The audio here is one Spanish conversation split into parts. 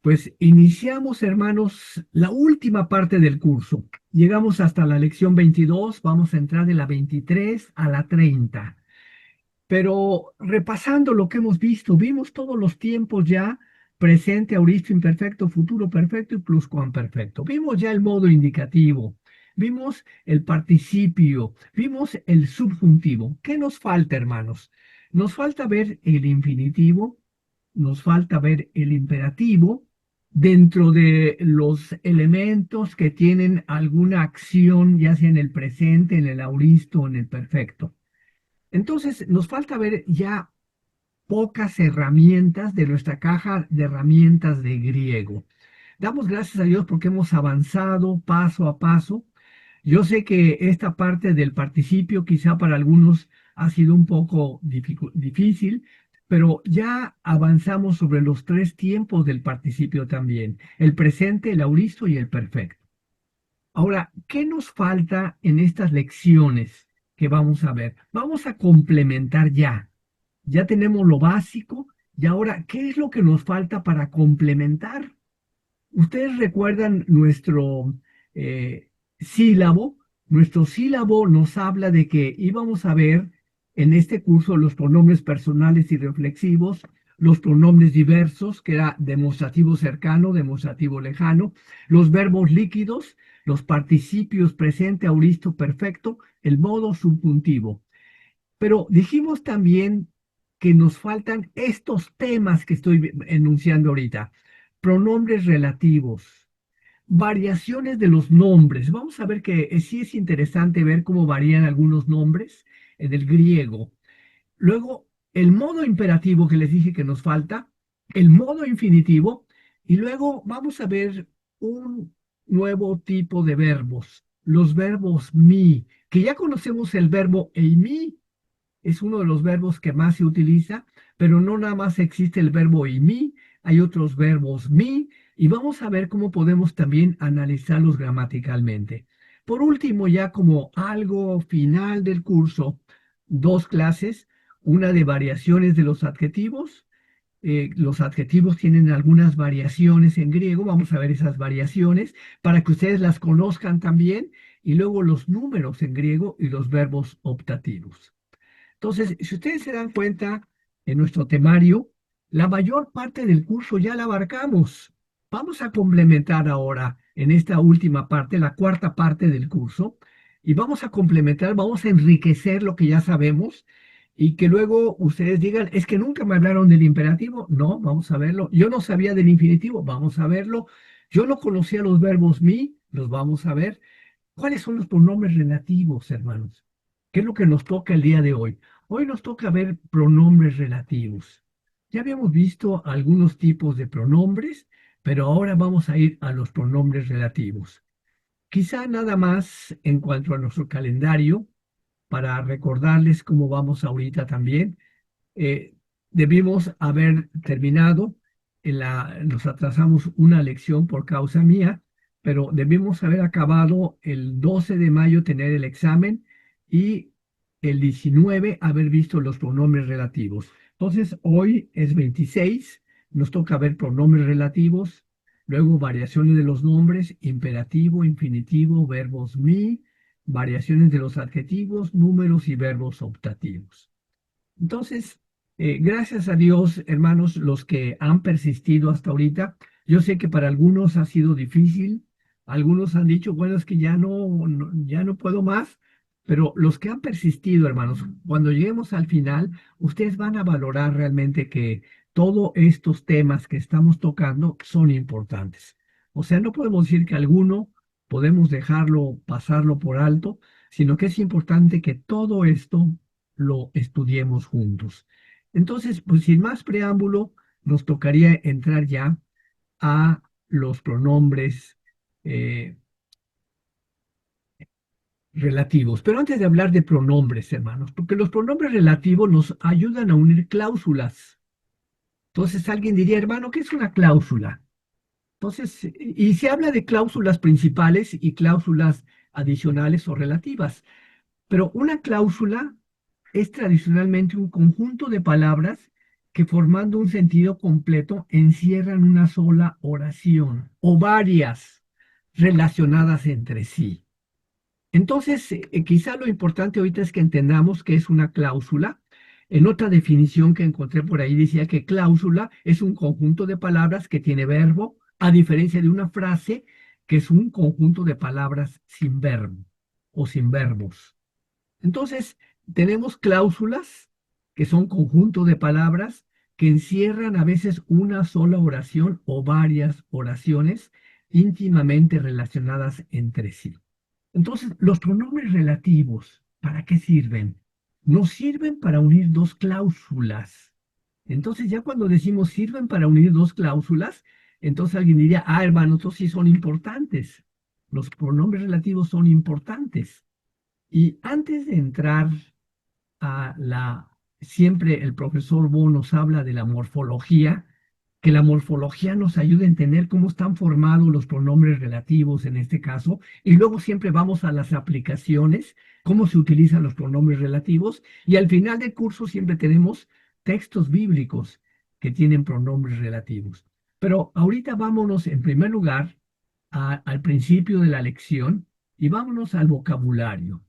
Pues iniciamos, hermanos, la última parte del curso. Llegamos hasta la lección 22, vamos a entrar de la 23 a la 30. Pero repasando lo que hemos visto, vimos todos los tiempos ya: presente, auristo, imperfecto, futuro perfecto y pluscuamperfecto. Vimos ya el modo indicativo, vimos el participio, vimos el subjuntivo. ¿Qué nos falta, hermanos? Nos falta ver el infinitivo, nos falta ver el imperativo dentro de los elementos que tienen alguna acción, ya sea en el presente, en el auristo o en el perfecto. Entonces, nos falta ver ya pocas herramientas de nuestra caja de herramientas de griego. Damos gracias a Dios porque hemos avanzado paso a paso. Yo sé que esta parte del participio quizá para algunos ha sido un poco difícil, pero ya avanzamos sobre los tres tiempos del participio también: el presente, el auristo y el perfecto. Ahora, ¿qué nos falta en estas lecciones que vamos a ver? Vamos a complementar ya. Ya tenemos lo básico y ahora, ¿qué es lo que nos falta para complementar? Ustedes recuerdan nuestro sílabo. Nuestro sílabo nos habla de que íbamos a ver en este curso los pronombres personales y reflexivos, los pronombres diversos, que era demostrativo cercano, demostrativo lejano, los verbos líquidos, los participios presente, auristo, perfecto, el modo subjuntivo. Pero dijimos también que nos faltan estos temas que estoy enunciando ahorita: pronombres relativos, variaciones de los nombres. Vamos a ver que sí es interesante ver cómo varían algunos nombres en el griego. Luego, el modo imperativo que les dije que nos falta, el modo infinitivo, y luego vamos a ver un nuevo tipo de verbos, los verbos mi, que ya conocemos el verbo eimi. Es uno de los verbos que más se utiliza, pero no nada más existe el verbo mi, hay otros verbos mi, y vamos a ver cómo podemos también analizarlos gramaticalmente. Por último, ya como algo final del curso, dos clases: una de variaciones de los adjetivos. Los adjetivos tienen algunas variaciones en griego, vamos a ver esas variaciones para que ustedes las conozcan también, y luego los números en griego y los verbos optativos. Entonces, si ustedes se dan cuenta, en nuestro temario, la mayor parte del curso ya la abarcamos. Vamos a complementar ahora en esta última parte, la cuarta parte del curso, y vamos a complementar, vamos a enriquecer lo que ya sabemos, y que luego ustedes digan: es que nunca me hablaron del imperativo. No, vamos a verlo. Yo no sabía del infinitivo, vamos a verlo. Yo no conocía los verbos mi, los vamos a ver. ¿Cuáles son los pronombres relativos, hermanos? ¿Qué es lo que nos toca el día de hoy? Hoy nos toca ver pronombres relativos. Ya habíamos visto algunos tipos de pronombres, pero ahora vamos a ir a los pronombres relativos. Quizá nada más en cuanto a nuestro calendario, para recordarles cómo vamos ahorita también. eh, Debimos haber terminado nos atrasamos una lección por causa mía, pero debimos haber acabado el 12 de mayo, tener el examen, y el 19 haber visto los pronombres relativos. Entonces, hoy es 26, nos toca ver pronombres relativos, luego variaciones de los nombres: imperativo, infinitivo, verbos mi, variaciones de los adjetivos, números y verbos optativos. Entonces, gracias a Dios, hermanos, los que han persistido hasta ahorita. Yo sé que para algunos ha sido difícil, algunos han dicho: bueno, es que ya no puedo más, pero los que han persistido, hermanos, cuando lleguemos al final, ustedes van a valorar realmente que todos estos temas que estamos tocando son importantes. O sea, no podemos decir que alguno podemos dejarlo, pasarlo por alto, sino que es importante que todo esto lo estudiemos juntos. Entonces, pues sin más preámbulo, nos tocaría entrar ya a los pronombres eh, relativos. Pero antes de hablar de pronombres, hermanos, porque los pronombres relativos nos ayudan a unir cláusulas. Entonces alguien diría: hermano, ¿qué es una cláusula? Entonces, y se habla de cláusulas principales y cláusulas adicionales o relativas. Pero una cláusula es tradicionalmente un conjunto de palabras que formando un sentido completo encierran una sola oración o varias relacionadas entre sí. Entonces, quizá lo importante ahorita es que entendamos que es una cláusula. En otra definición que encontré por ahí decía que cláusula es un conjunto de palabras que tiene verbo, a diferencia de una frase que es un conjunto de palabras sin verbo o sin verbos. Entonces, tenemos cláusulas que son conjunto de palabras que encierran a veces una sola oración o varias oraciones íntimamente relacionadas entre sí. Entonces, los pronombres relativos, ¿para qué sirven? Nos sirven para unir dos cláusulas. Entonces, ya cuando decimos sirven para unir dos cláusulas, entonces alguien diría, ah, hermano, estos sí son importantes. Los pronombres relativos son importantes. Y antes de entrar a siempre el profesor Bo nos habla de la morfología, que la morfología nos ayuda a entender cómo están formados los pronombres relativos en este caso, y luego siempre vamos a las aplicaciones, cómo se utilizan los pronombres relativos, y al final del curso siempre tenemos textos bíblicos que tienen pronombres relativos. Pero ahorita vámonos en primer lugar al principio de la lección y vámonos al vocabulario.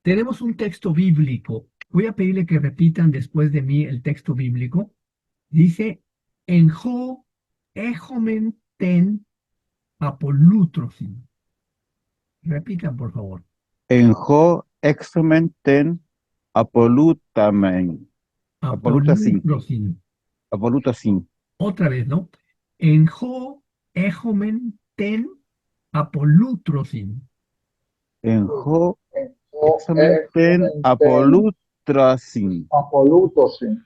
Tenemos un texto bíblico. Voy a pedirle que repitan después de mí el texto bíblico. Dice, enjo, ejomen, ten, apolutrosin. Repitan, por favor. Enjo exomen ten apolutamen. Apolutasin. Apolutrosin. Apolutasin. Otra vez, ¿no? Enjo, ejomen, ten, apolutrosin. Enjo O exomen ten exomenten apolutrasin. apolutosin.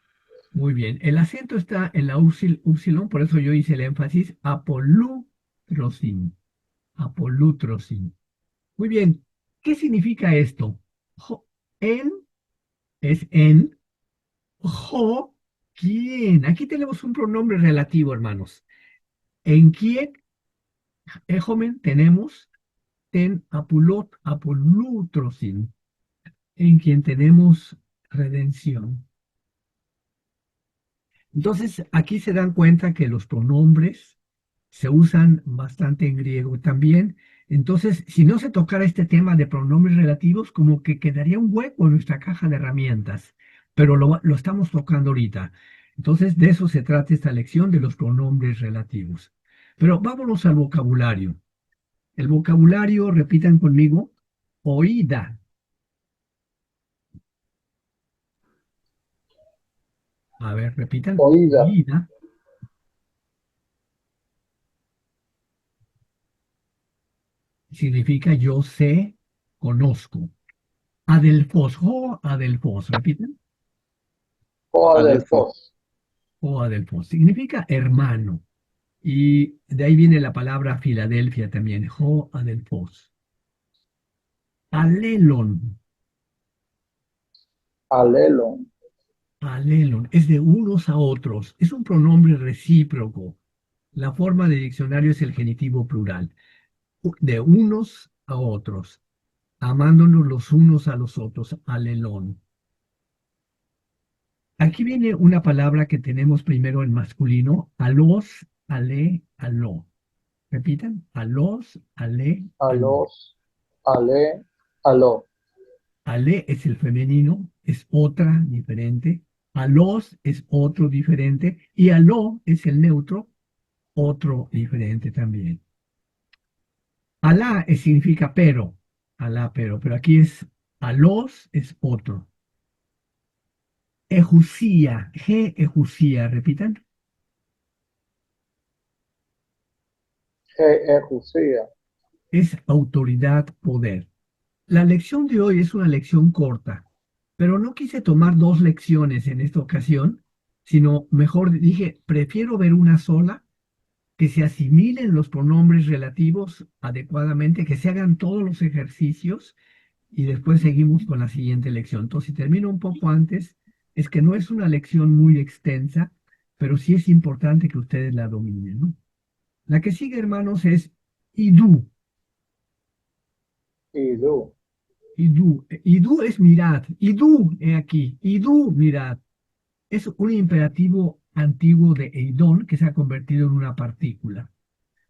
Muy bien. El acento está en la upsilon, por eso yo hice el énfasis, apolutrosin. Apolutrosin. Muy bien. ¿Qué significa esto? En es en, jo, quién. Aquí tenemos un pronombre relativo, hermanos. En quién, ejomen, tenemos ten apolutrosin, en quien tenemos redención. Entonces, aquí se dan cuenta que los pronombres se usan bastante en griego también. Entonces, si no se tocara este tema de pronombres relativos, como que quedaría un hueco en nuestra caja de herramientas, pero lo estamos tocando ahorita. Entonces, de eso se trata esta lección de los pronombres relativos. Pero vámonos al vocabulario. El vocabulario, repitan conmigo, oída. A ver, repitan, Oída, oída significa yo sé, conozco. Adelfos, o adelfos, repiten. Joa del Adelfos. Foz, O adelfos, significa hermano. Y de ahí viene la palabra Filadelfia también, Jo adelfos. Alelon, alelon, alelon, es de unos a otros, es un pronombre recíproco. La forma de diccionario es el genitivo plural, de unos a otros, amándonos los unos a los otros, alelón. Aquí viene una palabra que tenemos primero en masculino, alos, ale, aló. Repitan, alos, ale, aló. alos, ale, aló, Ale es el femenino, es otra diferente. Alos es otro diferente. Y aló es el neutro, otro diferente también. Alá significa pero. Alá, pero aquí es alos es otro. Ejusía, G ejusía, repitan. Ejusía, Es autoridad, poder. La lección de hoy es una lección corta, pero no quise tomar dos lecciones en esta ocasión, sino mejor dije, prefiero ver una sola, que se asimilen los pronombres relativos adecuadamente, que se hagan todos los ejercicios y después seguimos con la siguiente lección. Entonces, si termino un poco antes, es que no es una lección muy extensa, pero sí es importante que ustedes la dominen, ¿no? La que sigue, hermanos, es idú. idú, Idú. Idú es mirad. Idú, he aquí. Idú, mirad. Es un imperativo antiguo de eidón que se ha convertido en una partícula.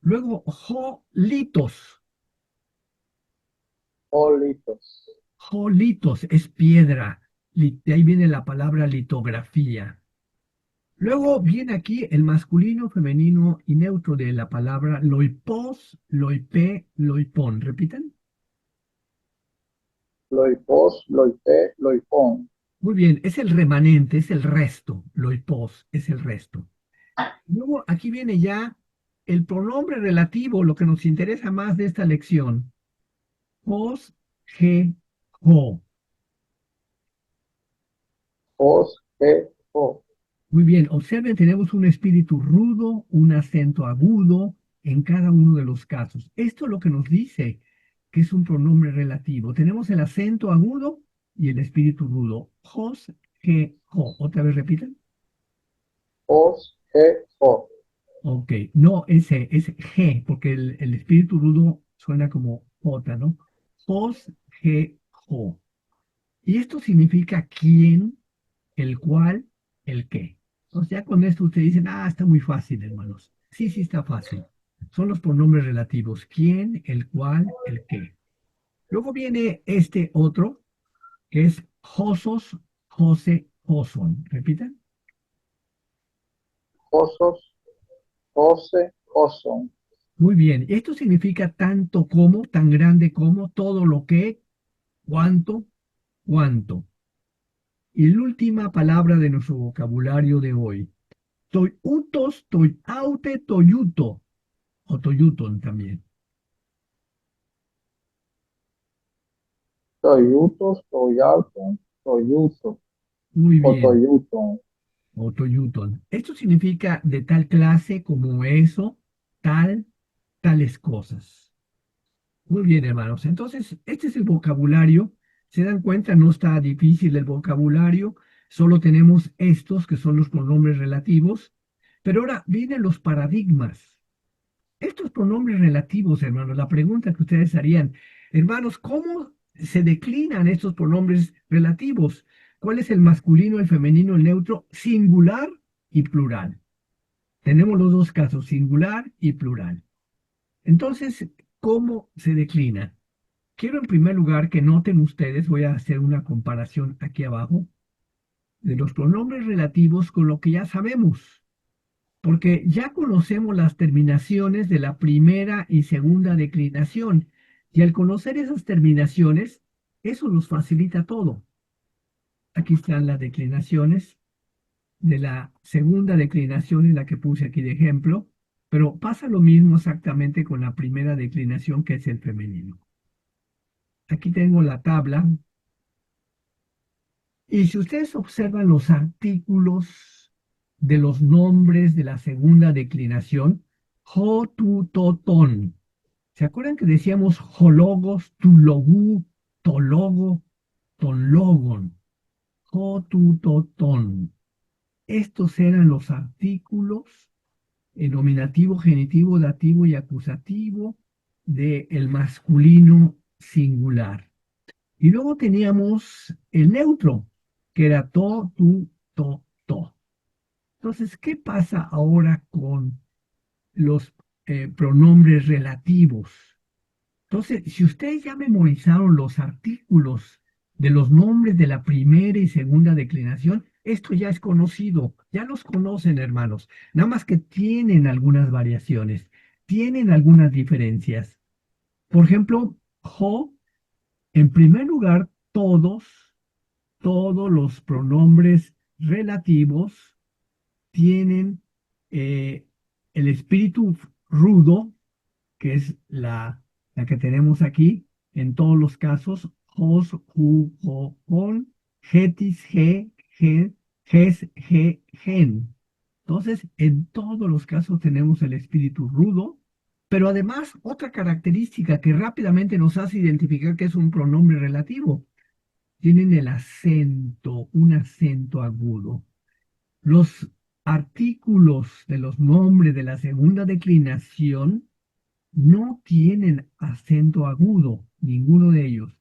Luego, jolitos. Jolitos. Jolitos es piedra. De ahí viene la palabra litografía. Luego viene aquí el masculino, femenino y neutro de la palabra loipos, loipé, loipón. ¿Repiten? Loipos, loipé, loipón. Muy bien, es el remanente, es el resto. Loipos es el resto. Luego aquí viene ya el pronombre relativo, lo que nos interesa más de esta lección. Os, ge, ho. Os, je, o. Muy bien, observen, tenemos un espíritu rudo, un acento agudo en cada uno de los casos. Esto es lo que nos dice que es un pronombre relativo. Tenemos el acento agudo y el espíritu rudo. Jos, ge, ho. Otra vez repiten. Os, je, o. Ok, no ese, es G, porque el espíritu rudo suena como J, ¿no? Jos, ge, ho. Y esto significa quién, el cual, el qué. Entonces ya con esto ustedes dicen, ah, está muy fácil, hermanos. Sí, sí está fácil. Son los pronombres relativos. ¿Quién, el cual, el qué? Luego viene este otro, que es josos, jose, joson. ¿Repitan? Osos, ose, oson. Muy bien. Esto significa tanto como, tan grande como, todo lo que, cuánto, cuánto. Y la última palabra de nuestro vocabulario de hoy. Toyutos, toyaute, toyuto. O toyuton también. Toyutos, toyauton, toyuto. Muy O bien. toyuton. O toyuton. Esto significa de tal clase como eso, tal, tales cosas. Muy bien, hermanos. Entonces, este es el vocabulario. ¿Se dan cuenta? No está difícil el vocabulario. Solo tenemos estos que son los pronombres relativos. Pero ahora vienen los paradigmas. Estos pronombres relativos, hermanos, la pregunta que ustedes harían, hermanos, ¿cómo se declinan estos pronombres relativos? ¿Cuál es el masculino, el femenino, el neutro, singular y plural? Tenemos los dos casos, singular y plural. Entonces, ¿cómo se declina? Quiero en primer lugar que noten ustedes, voy a hacer una comparación aquí abajo, de los pronombres relativos con lo que ya sabemos, porque ya conocemos las terminaciones de la primera y segunda declinación, y al conocer esas terminaciones, eso nos facilita todo. Aquí están las declinaciones de la segunda declinación y la que puse aquí de ejemplo, pero pasa lo mismo exactamente con la primera declinación que es el femenino. Aquí tengo la tabla. Y si ustedes observan los artículos de los nombres de la segunda declinación, jo, tu, to, ton. ¿Se acuerdan que decíamos jologos, tulogú, tologo, tonlogon? Jo, tu, to, ton. Estos eran los artículos nominativo, genitivo, dativo y acusativo del masculino singular. Y luego teníamos el neutro, que era to, tu, to, to. Entonces, ¿qué pasa ahora con los pronombres relativos? Entonces, si ustedes ya memorizaron los artículos de los nombres de la primera y segunda declinación, esto ya es conocido, ya los conocen, hermanos, nada más que tienen algunas variaciones, tienen algunas diferencias. Por ejemplo, jo, en primer lugar, todos los pronombres relativos tienen el espíritu rudo, que es la que tenemos aquí, en todos los casos, jos, ju, jo, jon, getis, ge, ge, ges, ge, gen. Entonces, en todos los casos tenemos el espíritu rudo, pero además otra característica que rápidamente nos hace identificar que es un pronombre relativo, tienen el acento, un acento agudo. Los artículos de los nombres de la segunda declinación no tienen acento agudo, ninguno de ellos.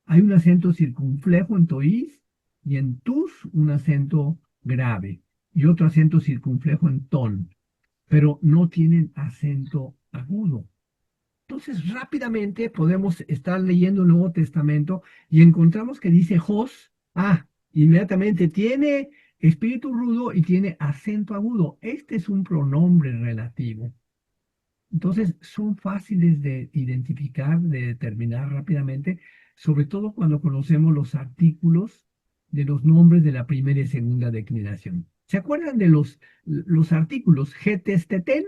Hay un acento circunflejo en toís y en tus un acento grave y otro acento circunflejo en ton, pero no tienen acento agudo. Entonces, rápidamente podemos estar leyendo el Nuevo Testamento y encontramos que dice Jos, inmediatamente tiene espíritu rudo y tiene acento agudo. Este es un pronombre relativo. Entonces, son fáciles de identificar, de determinar rápidamente, sobre todo cuando conocemos los artículos de los nombres de la primera y segunda declinación. ¿Se acuerdan de los artículos? Getesteten,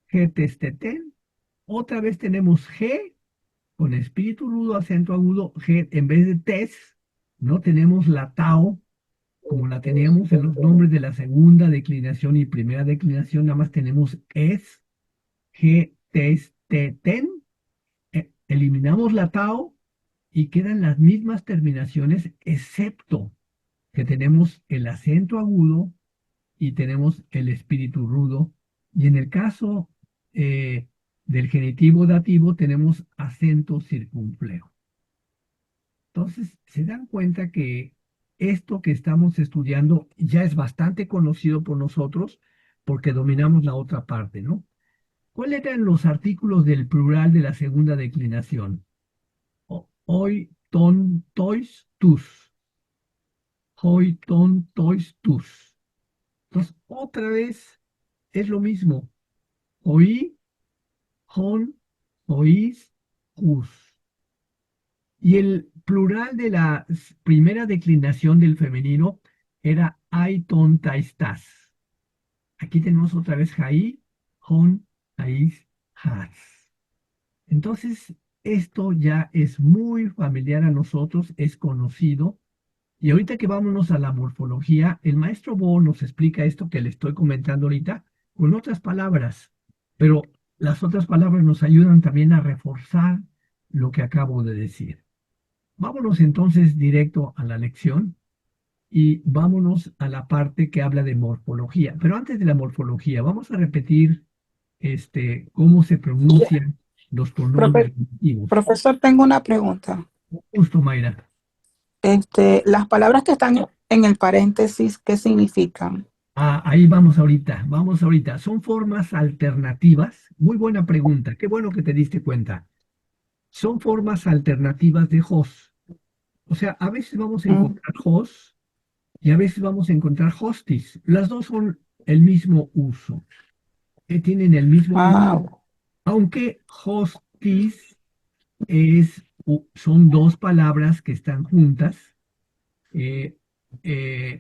getesteten. Otra vez tenemos G con espíritu rudo, acento agudo, G en vez de tes, no tenemos la tau como la teníamos en los nombres de la segunda declinación y primera declinación, nada más tenemos es, G, tes, te, ten, eliminamos la tau y quedan las mismas terminaciones, excepto que tenemos el acento agudo y tenemos el espíritu rudo. Y en el caso del genitivo dativo tenemos acento circunflejo. Entonces, se dan cuenta que esto que estamos estudiando ya es bastante conocido por nosotros porque dominamos la otra parte, ¿no? ¿Cuáles eran los artículos del plural de la segunda declinación? Hoy, ton, tois, tus. Hoy, ton, tois, tus. Entonces, otra vez es lo mismo. Oí, hon, oís, us. Y el plural de la primera declinación del femenino era ai, ton, tais, tas. Aquí tenemos otra vez jaí, hon, ais, has. Entonces, esto ya es muy familiar a nosotros, es conocido. Y ahorita que vámonos a la morfología, el maestro Bo nos explica esto que le estoy comentando ahorita con otras palabras, pero las otras palabras nos ayudan también a reforzar lo que acabo de decir. Vámonos entonces directo a la lección y vámonos a la parte que habla de morfología. Pero antes de la morfología, vamos a repetir cómo se pronuncian los pronombres Profe- relativos. Profesor, tengo una pregunta. Justo, Mayra. Las palabras que están en el paréntesis, ¿qué significan? Ahí vamos ahorita, vamos ahorita. Son formas alternativas. Muy buena pregunta. Qué bueno que te diste cuenta. Son formas alternativas de host. O sea, a veces vamos a Mm, encontrar host y a veces vamos a encontrar hostis. Las dos son el mismo uso. Tienen el mismo uso, Ah, aunque hostis son dos palabras que están juntas. Eh,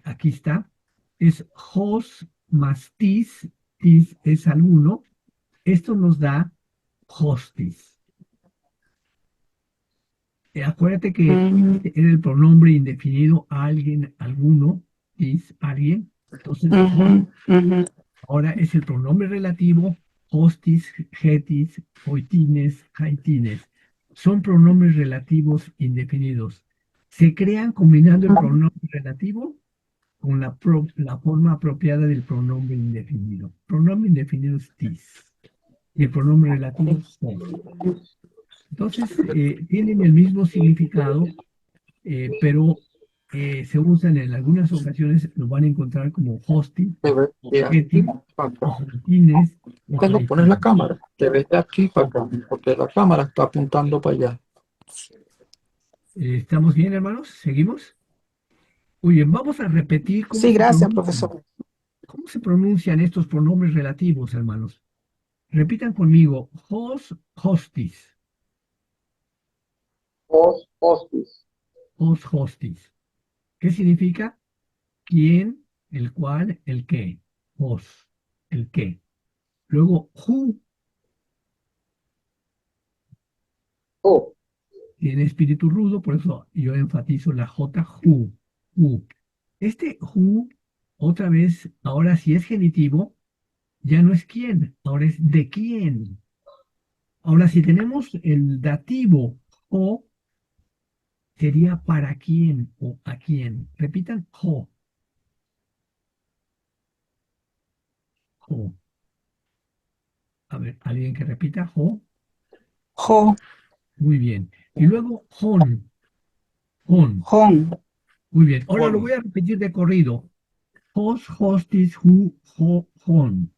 aquí está. Es hos más tis es alguno. Esto nos da hostis. Acuérdate que mm, era el pronombre indefinido alguien, alguno, tis, alguien. Entonces, ujú, ujú. ahora es el pronombre relativo, hostis, getis, hoitines, haitines. Son pronombres relativos indefinidos. Se crean combinando el pronombre relativo con la forma apropiada del pronombre indefinido. Pronombre indefinido es tis y el pronombre relativo es hos. Entonces, tienen el mismo significado, pero se usan en algunas ocasiones, lo van a encontrar como hosting, Te o ves de aquí getting, para o acá. hoitines, o Cuando pones la haitines. cámara, te ves de aquí para acá, porque la cámara está apuntando para allá. ¿Estamos bien, hermanos? ¿Seguimos? Muy bien, vamos a repetir Sí, gracias, profesor. cómo se pronuncian estos pronombres relativos, hermanos. Repitan conmigo, hostis, Hos, hostis. hostis. ¿Qué significa? ¿Quién? El cual, el qué. Hos, el qué. Luego, who Who, tiene espíritu rudo, por eso yo enfatizo la J, who. Who. Este who, otra vez, ahora si es genitivo, ya no es quién, ahora es de quién. Ahora, si tenemos el dativo o, sería para quién o a quién. Repitan, jo. A ver, alguien que repita, jo. Jo, Muy bien. Y luego, jon. jon, Muy bien. Ahora lo Bueno, voy a repetir de corrido. Hos, hostis, hu, ho, hon.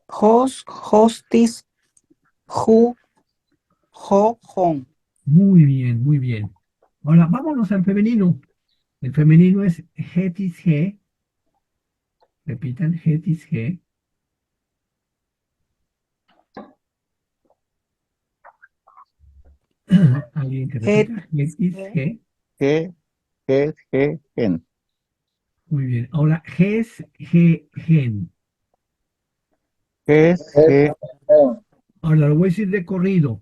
Hos, hostis, hu, ho, hon. Muy bien, muy bien. Ahora vámonos al femenino. El femenino es hetis, he. Repitan, hetis, he. Alguien que Het, repita, hetis, he. G, gen. Muy bien. Ahora, ges, he, gen. Ges, G, Ahora lo voy a decir de corrido.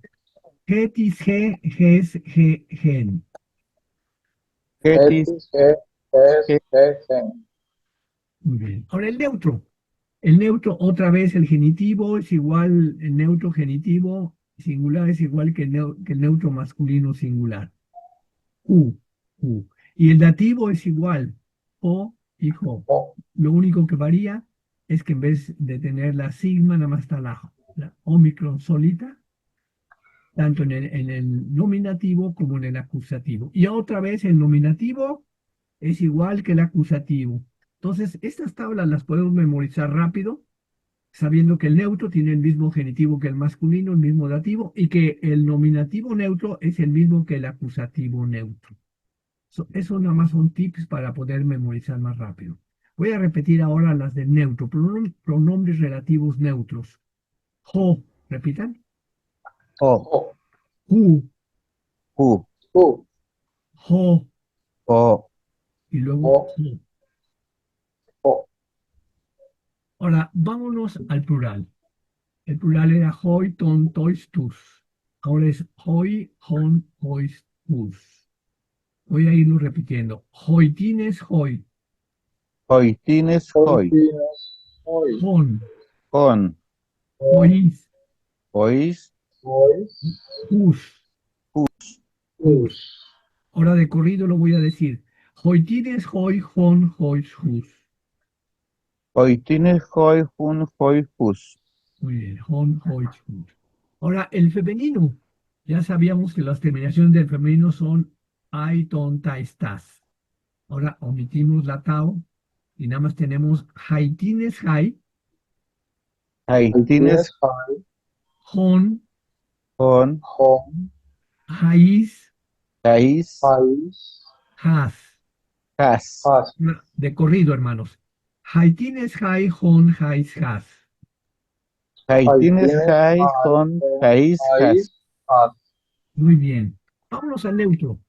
Hetis, he, ges, he, gen. getis, Gen. Muy bien. Ahora el neutro. El neutro, otra vez, el genitivo es igual, el neutro genitivo singular es igual que que el neutro masculino singular. U, u. Y el dativo es igual, o y jo. O. Lo único que varía es que en vez de tener la sigma, nada más está la omicron solita, tanto en el nominativo como en el acusativo. Y otra vez el nominativo es igual que el acusativo. Entonces, estas tablas las podemos memorizar rápido, sabiendo que el neutro tiene el mismo genitivo que el masculino, el mismo dativo, y que el nominativo neutro es el mismo que el acusativo neutro. Eso nada más son tips para poder memorizar más rápido. Voy a repetir ahora las del neutro, pronombres relativos neutros. Jo, repitan. O, O. Ju, U, U. jo, O, y luego O. jo. O. Ahora, vámonos al plural. El plural era hoi, ton, tois, tus. Ahora es hoi, hon, hois, tus. Voy a irlo repitiendo. Hoitines, hoi. hoitines, hoi, Hoy. Hon, con, hois, ois, Hoy. us, us. Us. Ahora de corrido lo voy a decir. Hoitines, hoi, hon, hois, hus. hoitines, hoi, hun, hoi, hus. Muy bien, hon, hois, hus. Ahora el femenino. Ya sabíamos que las terminaciones del femenino son ai, ton, tais, tas. Ahora omitimos la tau y nada más tenemos haitines, hai, Haitines, High. hon, con, Home. hais, hais, País. has. has. Has. De corrido, hermanos. Haitines, hai, hon, hais, has. Haitines, hai, High. con, hais, has. País. Has. Muy bien. Vámonos al neutro.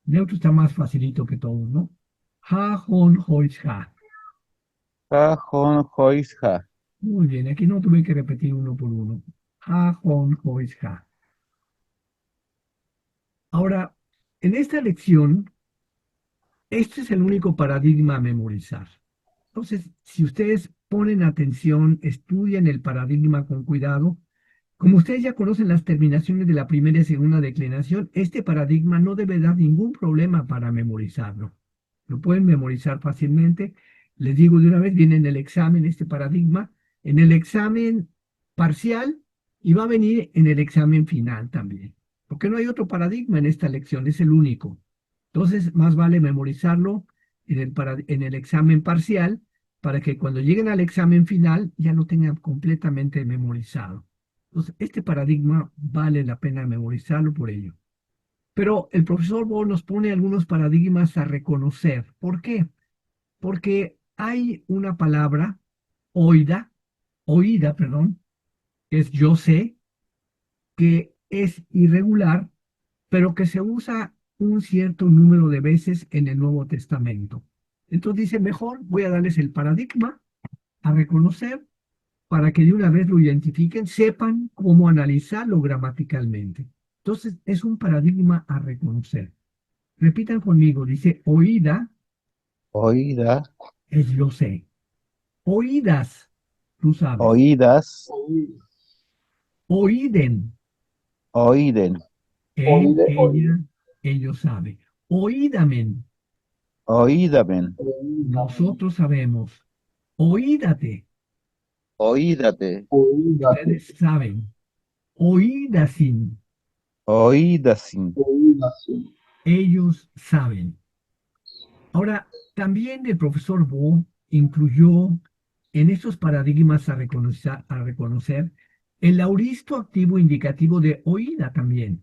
Neutro está más facilito que todo, ¿no? Ha, hon, hois, ha. Ha, hon, hois, ha. Muy bien, aquí no tuve que repetir uno por uno. Ha, hon, hois, ha. Ahora, en esta lección, este es el único paradigma a memorizar. Entonces, si ustedes ponen atención, estudian el paradigma con cuidado, como ustedes ya conocen las terminaciones de la primera y segunda declinación, este paradigma no debe dar ningún problema para memorizarlo. Lo pueden memorizar fácilmente. Les digo de una vez, viene en el examen este paradigma, en el examen parcial y va a venir en el examen final también. Porque no hay otro paradigma en esta lección, es el único. Entonces, más vale memorizarlo en el examen parcial para que cuando lleguen al examen final ya lo tengan completamente memorizado. Entonces, este paradigma vale la pena memorizarlo por ello. Pero el profesor Bo nos pone algunos paradigmas a reconocer. ¿Por qué? Porque hay una palabra, perdón, que es yo sé, que es irregular, pero que se usa un cierto número de veces en el Nuevo Testamento. Entonces dice, mejor voy a darles el paradigma a reconocer para que de una vez lo identifiquen, sepan cómo analizarlo gramaticalmente. Entonces, es un paradigma a reconocer. Repitan conmigo, dice, oída Oída, es yo sé. Oídas, tú sabes. oídas, Oír. Oíden, oíden, él, Oír. Oír. ella, ellos saben. Oídamen, oídamen, nosotros sabemos. Oídate, oídate, Oídate. ustedes saben. Oídasin, oídasin, Oídase. ellos saben. Ahora, también el profesor Bo incluyó en estos paradigmas a reconocer el auristo activo indicativo de oída también.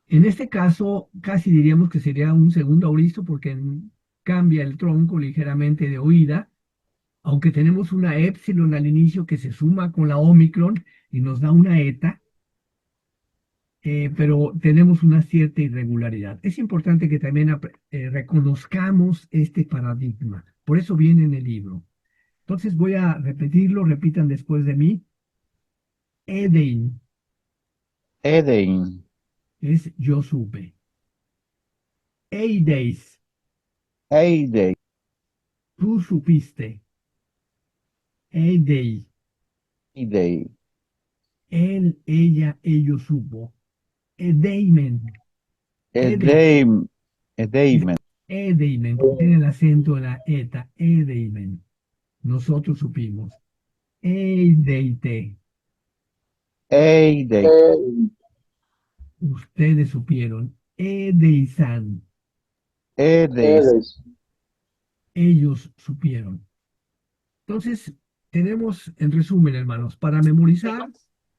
En este caso, casi diríamos que sería un segundo auristo porque cambia el tronco ligeramente de oída, aunque tenemos una épsilon al inicio que se suma con la omicron y nos da una eta, pero tenemos una cierta irregularidad. Es importante que también reconozcamos este paradigma. Por eso viene en el libro. Entonces voy a repetirlo, repitan después de mí. Edein Edein, es yo supe. Eideis, Eidei, tú supiste. Eidei, Eidei, él, ella, ellos supo. Edeimen, Edeimen, Edeim, Edeimen, Edeimen, tiene el acento en la eta. Edeimen, nosotros supimos. Eideite, Eidei, Ei, ustedes supieron. Edeisan, Edeis, eles, ellos supieron. Entonces, tenemos, en resumen, hermanos, para memorizar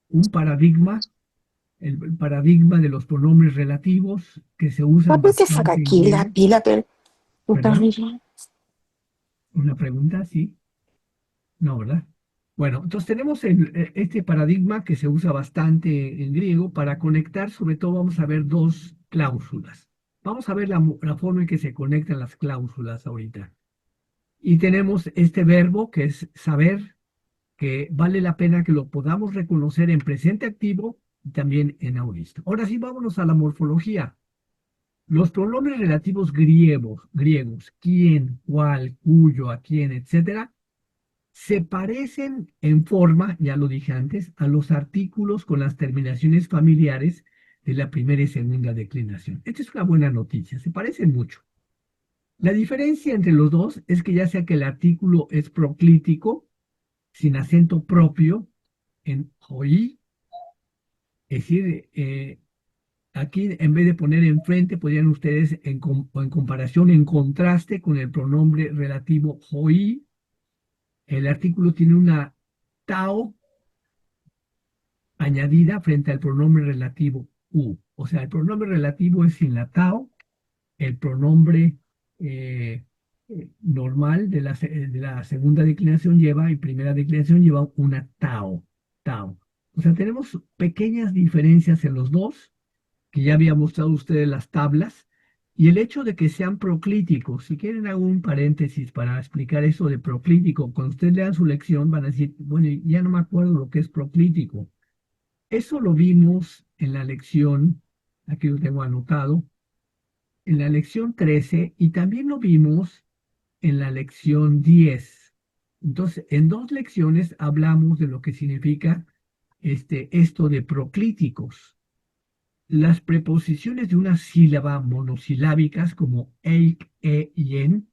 un paradigma, el paradigma de los pronombres relativos que se usan ¿Puedes sacar bastante en aquí la griego. pila, pero ¿Perdón? ¿Una pregunta? Sí. No, ¿verdad? Bueno, entonces tenemos este paradigma que se usa bastante en griego para conectar, sobre todo vamos a ver dos cláusulas. Vamos a ver la forma en que se conectan las cláusulas ahorita. Y tenemos este verbo que es saber, que vale la pena que lo podamos reconocer en presente activo y también en auristo. Ahora sí, vámonos a la morfología. Los pronombres relativos griegos, quién, cuál, cuyo, a quién, etcétera, se parecen en forma, ya lo dije antes, a los artículos con las terminaciones familiares de la primera y segunda declinación. Esta es una buena noticia, se parecen mucho. La diferencia entre los dos es que ya sea que el artículo es proclítico, sin acento propio, en hoy, es decir, aquí en vez de poner enfrente, podrían ustedes o en comparación, en contraste con el pronombre relativo hoy, el artículo tiene una tau añadida frente al pronombre relativo u. O sea, el pronombre relativo es sin la tau, el pronombre eh, normal de la segunda declinación lleva y primera declinación lleva una tau, tau. O sea, tenemos pequeñas diferencias en los dos, que ya había mostrado a ustedes las tablas, y el hecho de que sean proclíticos. Si quieren hago un paréntesis para explicar eso de proclítico. Cuando ustedes lean su lección van a decir, bueno, ya no me acuerdo lo que es proclítico. Eso lo vimos en la lección, aquí lo tengo anotado, en la lección 13 y también lo vimos en la lección 10. Entonces, en dos lecciones hablamos de lo que significa esto de proclíticos. Las preposiciones de una sílaba monosilábicas como eik, y en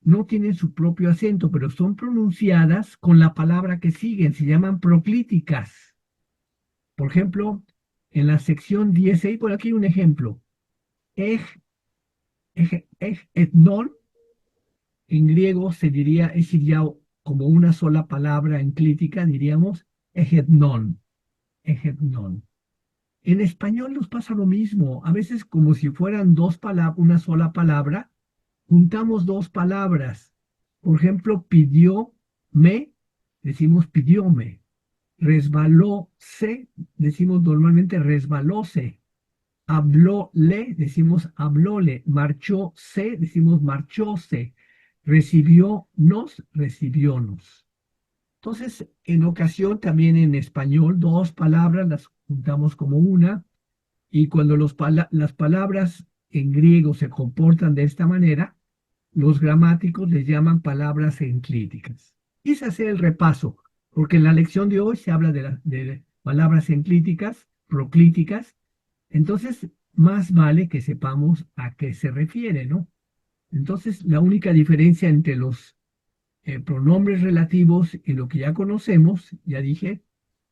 no tienen su propio acento, pero son pronunciadas con la palabra que siguen, se llaman proclíticas. Por ejemplo, en la sección 16, por aquí un ejemplo. Ej, etnon, en griego se diría, es decir, ya como una sola palabra en clítica, diríamos ejetnon, ejetnon. En español nos pasa lo mismo, a veces como si fueran dos palabras, una sola palabra, juntamos dos palabras. Por ejemplo, pidió me, decimos pidióme. Resbalóse, decimos normalmente resbalóse. Hablóle, decimos hablóle. Marchóse, decimos marchóse. Recibiónos, recibiónos. Entonces, en ocasión también en español, dos palabras las juntamos como una, y cuando las palabras en griego se comportan de esta manera, los gramáticos les llaman palabras enclíticas. Quise hacer el repaso, porque en la lección de hoy se habla de palabras enclíticas, proclíticas, entonces más vale que sepamos a qué se refiere, ¿no? Entonces, la única diferencia entre los pronombres relativos y lo que ya conocemos, ya dije,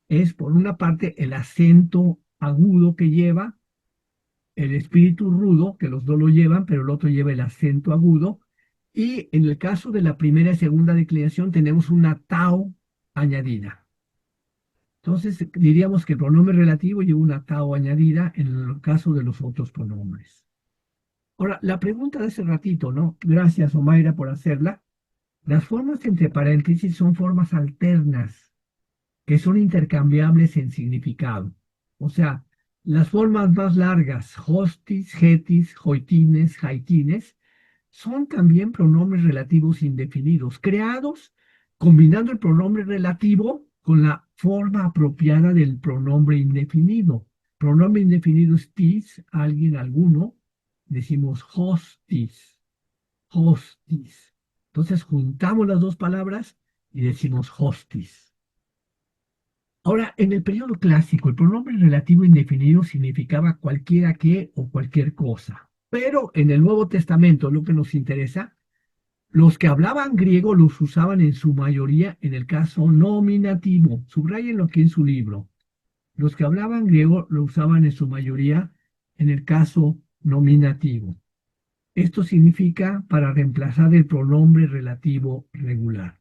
es por una parte el acento agudo que lleva el espíritu rudo, que los dos lo llevan, pero el otro lleva el acento agudo. Y en el caso de la primera y segunda declinación tenemos una tau añadida. Entonces diríamos que el pronombre relativo lleva una tau añadida en el caso de los otros pronombres. Ahora, la pregunta de hace ratito, ¿no? Gracias, Omaira, por hacerla. Las formas entre paréntesis son formas alternas que son intercambiables en significado. O sea, las formas más largas, hostis, getis, joitines, jaitines, son también pronombres relativos indefinidos, creados combinando el pronombre relativo con la forma apropiada del pronombre indefinido. Pronombre indefinido es tis, alguien, alguno. Decimos hostis, hostis. Entonces juntamos las dos palabras y decimos hostis. Ahora, en el periodo clásico, el pronombre relativo indefinido significaba cualquiera que o cualquier cosa. Pero en el Nuevo Testamento, lo que nos interesa, los que hablaban griego los usaban en su mayoría en el caso nominativo. Subrayenlo aquí en su libro. Los que hablaban griego lo usaban en su mayoría en el caso nominativo. Esto significa para reemplazar el pronombre relativo regular.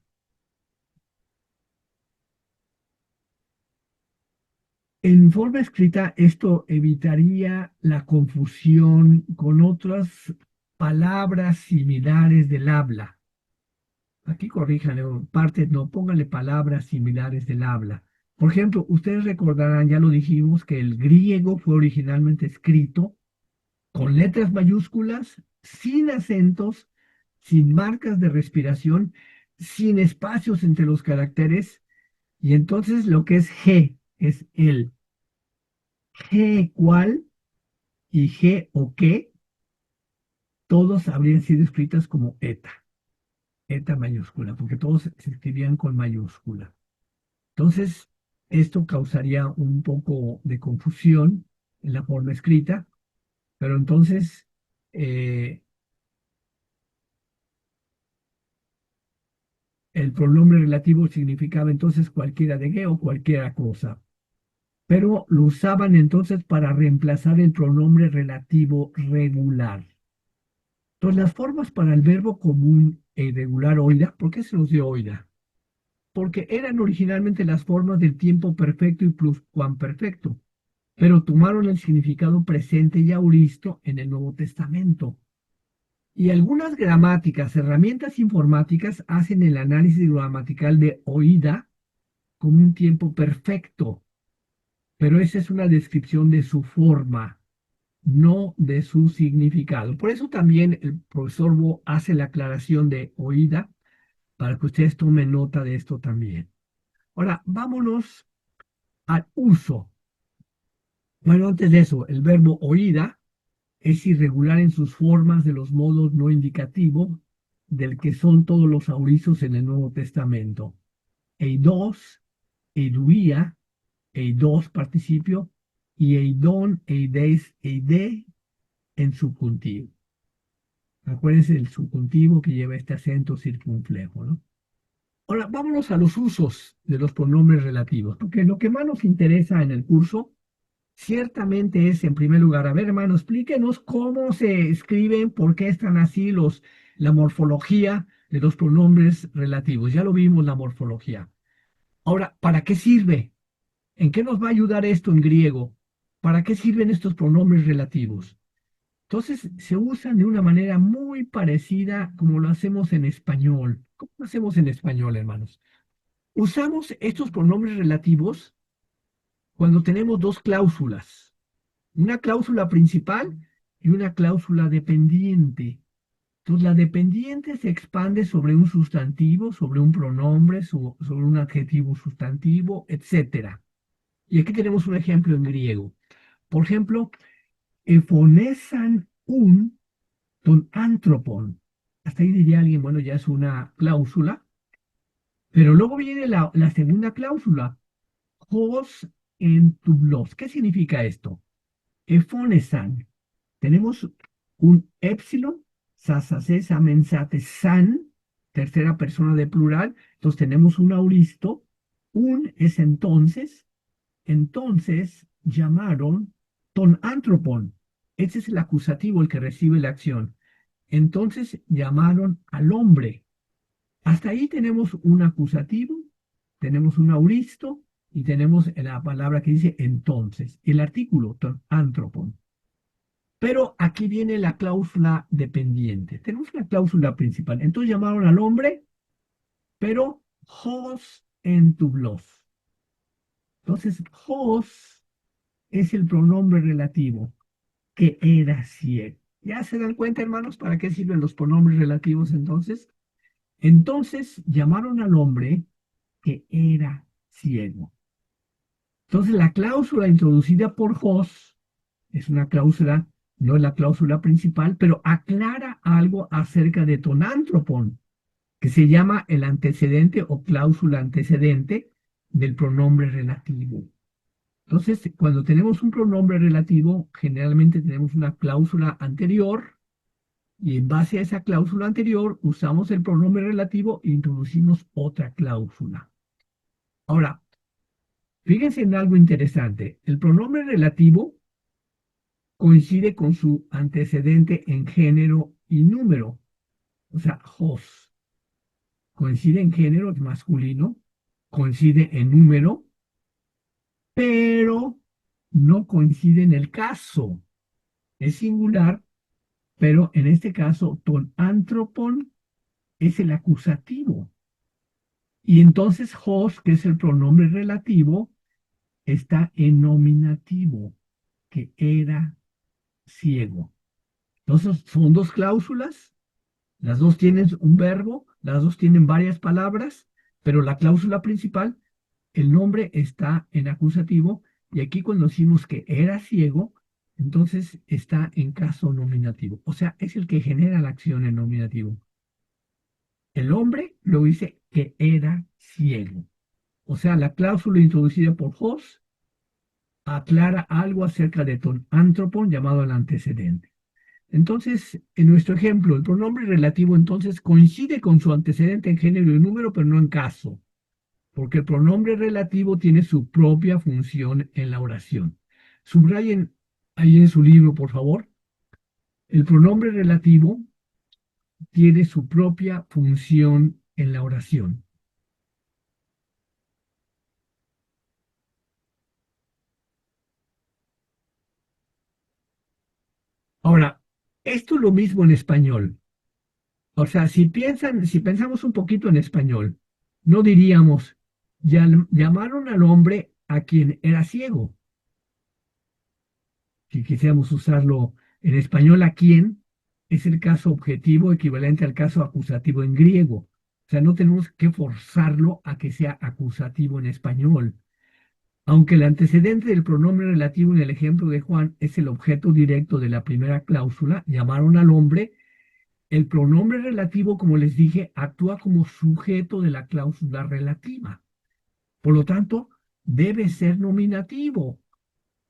En forma escrita, esto evitaría la confusión con otras palabras similares del habla. Aquí corríjanle, parte no, póngale palabras similares del habla. Por ejemplo, ustedes recordarán, ya lo dijimos, que el griego fue originalmente escrito con letras mayúsculas, sin acentos, sin marcas de respiración, sin espacios entre los caracteres, y entonces lo que es G es el G cual y G o qué, todos habrían sido escritas como eta mayúscula, porque todos se escribían con mayúscula. Entonces, esto causaría un poco de confusión en la forma escrita, pero entonces el pronombre relativo significaba entonces cualquiera de qué o cualquiera cosa, pero lo usaban entonces para reemplazar el pronombre relativo regular. Entonces, las formas para el verbo común e irregular oida, ¿por qué se los dio oida? Porque eran originalmente las formas del tiempo perfecto y pluscuamperfecto, pero tomaron el significado presente y auristo en el Nuevo Testamento. Y algunas gramáticas, herramientas informáticas, hacen el análisis gramatical de oída como un tiempo perfecto, pero esa es una descripción de su forma, no de su significado. Por eso también el profesor Bo hace la aclaración de oída, para que ustedes tomen nota de esto también. Ahora, vámonos al uso. Bueno, antes de eso, el verbo oída es irregular en sus formas de los modos no indicativos, del que son todos los aurisos en el Nuevo Testamento. Eidos, eiduía, eidos participio, y eidón, eideis, eide en subjuntivo. Acuérdense del subjuntivo que lleva este acento circunflejo, ¿no? Ahora, vámonos a los usos de los pronombres relativos, porque lo que más nos interesa en el curso ciertamente es, en primer lugar, a ver, hermano, explíquenos cómo se escriben, por qué están así la morfología de los pronombres relativos. Ya lo vimos, la morfología. Ahora, ¿para qué sirve? ¿En qué nos va a ayudar esto en griego? ¿Para qué sirven estos pronombres relativos? Entonces, se usan de una manera muy parecida como lo hacemos en español. ¿Cómo lo hacemos en español, hermanos? Usamos estos pronombres relativos cuando tenemos dos cláusulas. Una cláusula principal y una cláusula dependiente. Entonces, la dependiente se expande sobre un sustantivo, sobre un pronombre, sobre un adjetivo sustantivo, etc. Y aquí tenemos un ejemplo en griego. Por ejemplo, efonesan ton antropon. Hasta ahí diría alguien, bueno, ya es una cláusula. Pero luego viene la segunda cláusula. Hos en tublos. ¿Qué significa esto? Efonesan. Tenemos un épsilon, sasase, samensate, san, tercera persona de plural. Entonces tenemos un auristo. Un es entonces llamaron ton antropon. Ese es el acusativo, el que recibe la acción. Entonces llamaron al hombre. Hasta ahí tenemos un acusativo, tenemos un auristo y tenemos la palabra que dice entonces, el artículo, antropon. Pero aquí viene la cláusula dependiente. Tenemos una cláusula principal. Entonces llamaron al hombre, pero hos entublos. Entonces, hos es el pronombre relativo, que era ciego. ¿Ya se dan cuenta, hermanos, para qué sirven los pronombres relativos entonces? Entonces llamaron al hombre que era ciego. Entonces la cláusula introducida por Hoss es una cláusula, no es la cláusula principal, pero aclara algo acerca de tonántropon, que se llama el antecedente o cláusula antecedente del pronombre relativo. Entonces, cuando tenemos un pronombre relativo, generalmente tenemos una cláusula anterior y en base a esa cláusula anterior usamos el pronombre relativo e introducimos otra cláusula. Ahora, fíjense en algo interesante. El pronombre relativo coincide con su antecedente en género y número, o sea, hos. Coincide en género, es masculino, coincide en número, pero no coincide en el caso. Es singular, pero en este caso, tonantropon es el acusativo. Y entonces hos, que es el pronombre relativo, está en nominativo, que era ciego. Entonces, son dos cláusulas, las dos tienen un verbo, las dos tienen varias palabras, pero la cláusula principal, el nombre está en acusativo, y aquí cuando decimos que era ciego, entonces está en caso nominativo. O sea, es el que genera la acción en nominativo. El hombre lo dice que era ciego. O sea, la cláusula introducida por Hoss aclara algo acerca de tonantropon llamado el antecedente. Entonces, en nuestro ejemplo, el pronombre relativo entonces coincide con su antecedente en género y número, pero no en caso, porque el pronombre relativo tiene su propia función en la oración. Subrayen ahí en su libro, por favor. El pronombre relativo tiene su propia función en la oración. Ahora, esto es lo mismo en español. O sea, si pensamos un poquito en español, no diríamos, llamaron al hombre a quien era ciego. Si quisiéramos usarlo en español, a quién es el caso objetivo equivalente al caso acusativo en griego. O sea, no tenemos que forzarlo a que sea acusativo en español. Aunque el antecedente del pronombre relativo en el ejemplo de Juan es el objeto directo de la primera cláusula, llamaron al hombre. El pronombre relativo, como les dije, actúa como sujeto de la cláusula relativa. Por lo tanto, debe ser nominativo.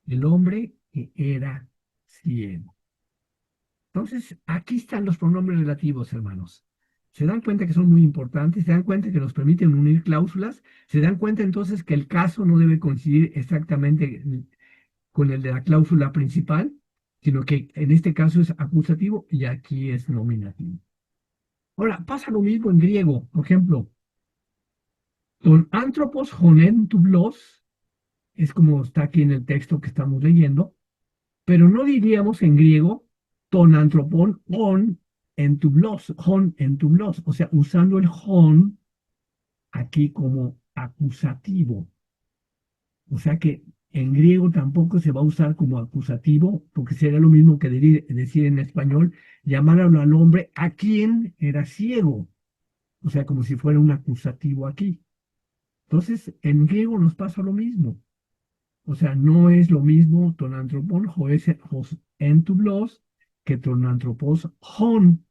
El hombre que era ciego. Entonces, aquí están los pronombres relativos, hermanos. Se dan cuenta que son muy importantes, se dan cuenta que nos permiten unir cláusulas, se dan cuenta entonces que el caso no debe coincidir exactamente con el de la cláusula principal, sino que en este caso es acusativo y aquí es nominativo. Ahora, pasa lo mismo en griego. Por ejemplo, ton anthropos honentublos, es como está aquí en el texto que estamos leyendo, pero no diríamos en griego ton antropon on entublos, o sea, usando el hon aquí como acusativo. O sea que en griego tampoco se va a usar como acusativo, porque sería lo mismo que decir en español, llamar al hombre a quien era ciego. O sea, como si fuera un acusativo aquí. Entonces, en griego nos pasa lo mismo. O sea, no es lo mismo tonantropon hos entublos que tonantropos hon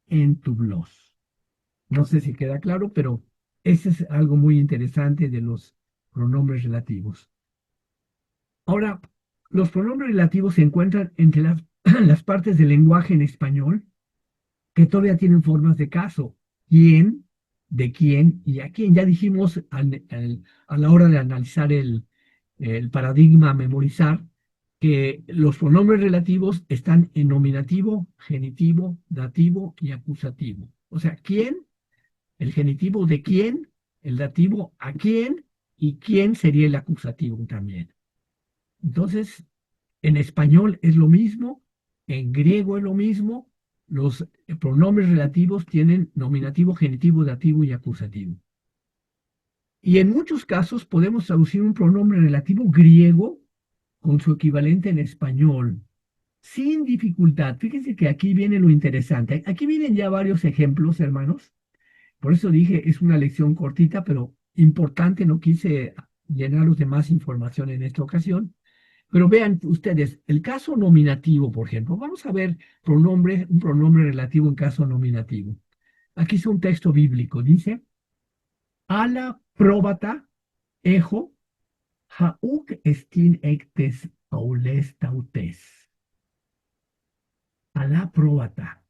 entublos. No sé si queda claro, pero ese es algo muy interesante de los pronombres relativos. Ahora, los pronombres relativos se encuentran entre las partes del lenguaje en español que todavía tienen formas de caso. ¿Quién? ¿De quién? ¿Y a quién? Ya dijimos a la hora de analizar el paradigma a memorizar que los pronombres relativos están en nominativo, genitivo, dativo y acusativo. O sea, ¿quién? El genitivo de quién, el dativo a quién y quién sería el acusativo también. Entonces, en español es lo mismo, en griego es lo mismo, los pronombres relativos tienen nominativo, genitivo, dativo y acusativo. Y en muchos casos podemos traducir un pronombre relativo griego con su equivalente en español, sin dificultad. Fíjense que aquí viene lo interesante. Aquí vienen ya varios ejemplos, hermanos. Por eso dije, es una lección cortita, pero importante. No quise llenarlos de más información en esta ocasión. Pero vean ustedes, el caso nominativo, por ejemplo. Vamos a ver un pronombre relativo en caso nominativo. Aquí es un texto bíblico. Dice, ala próbata ejo hauk estin ectes aules tautes. Ala próbata.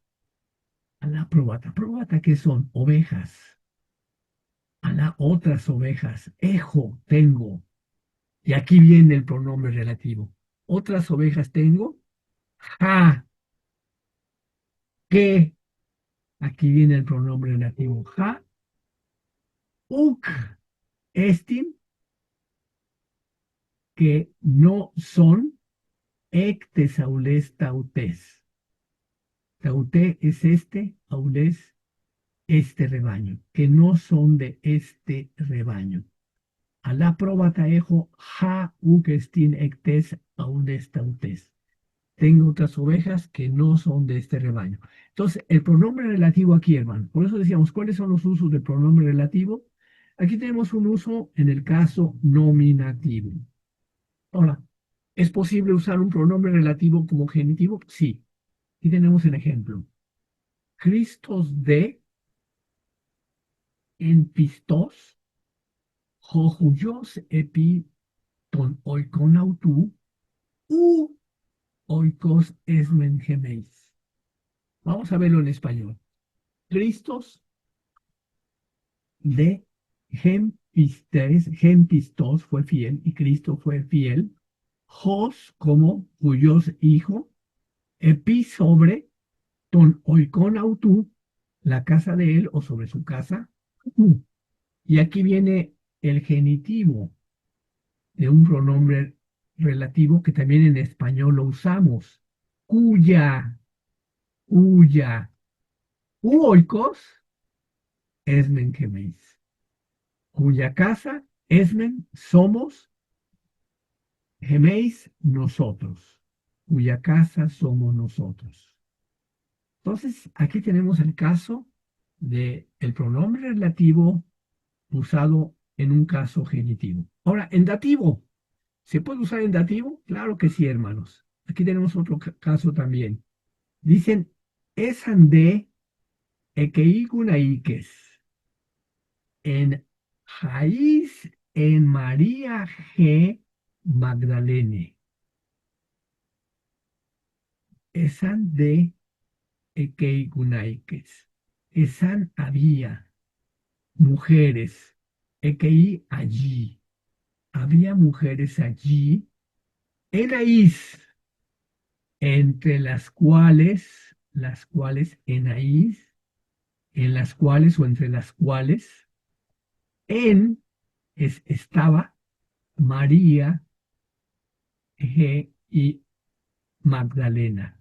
Alá próbata. Próbata, ¿qué son? Ovejas. Alá otras ovejas. Ejo tengo. Y aquí viene el pronombre relativo. Otras ovejas tengo. Ja. ¿Qué? Aquí viene el pronombre relativo. Ja. Uk. Estin. Que no son. Ectes aules tautes. Taute es este. Aules este rebaño. Que no son de este rebaño. Alá próbata ejo ja ugestin ectes aules tautes. Tengo otras ovejas que no son de este rebaño. Entonces, el pronombre relativo aquí, hermano. Por eso decíamos, ¿cuáles son los usos del pronombre relativo? Aquí tenemos un uso en el caso nominativo. Ahora, ¿es posible usar un pronombre relativo como genitivo? Sí. Aquí tenemos el ejemplo. Christos de en pistos, jojuyos epi ton oikon autu, u oikos esmen gemeis. Vamos a verlo en español. Christos de Gempistos fue fiel y Cristo fue fiel. Jos como cuyos hijo. Epi sobre ton oikon autu, la casa de él o sobre su casa. Y aquí viene el genitivo de un pronombre relativo que también en español lo usamos. Cuya, cuya. Oikos esmen gemeis. Cuya casa, esmen, somos, gemeis, nosotros. Cuya casa somos nosotros. Entonces, aquí tenemos el caso del pronombre relativo usado en un caso genitivo. Ahora, en dativo, ¿se puede usar en dativo? Claro que sí, hermanos. Aquí tenemos otro caso también. Dicen, esan de ekeigunaikes. En Jaís en María G. Magdalene. Esan de Ekeigunaikes. Esan había mujeres. Ekei allí. Había mujeres allí. Enaís, entre las cuales Enaís, en las cuales o entre las cuales, estaba María G. y Magdalena.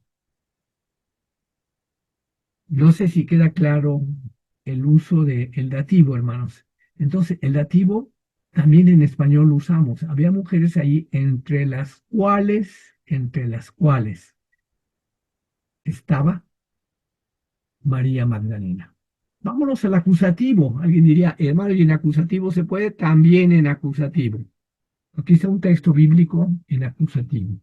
No sé si queda claro el uso del dativo, hermanos. Entonces, el dativo también en español lo usamos. Había mujeres ahí entre las cuales estaba María Magdalena. Vámonos al acusativo. Alguien diría, hermano, ¿y en acusativo se puede? También en acusativo. Aquí está un texto bíblico en acusativo.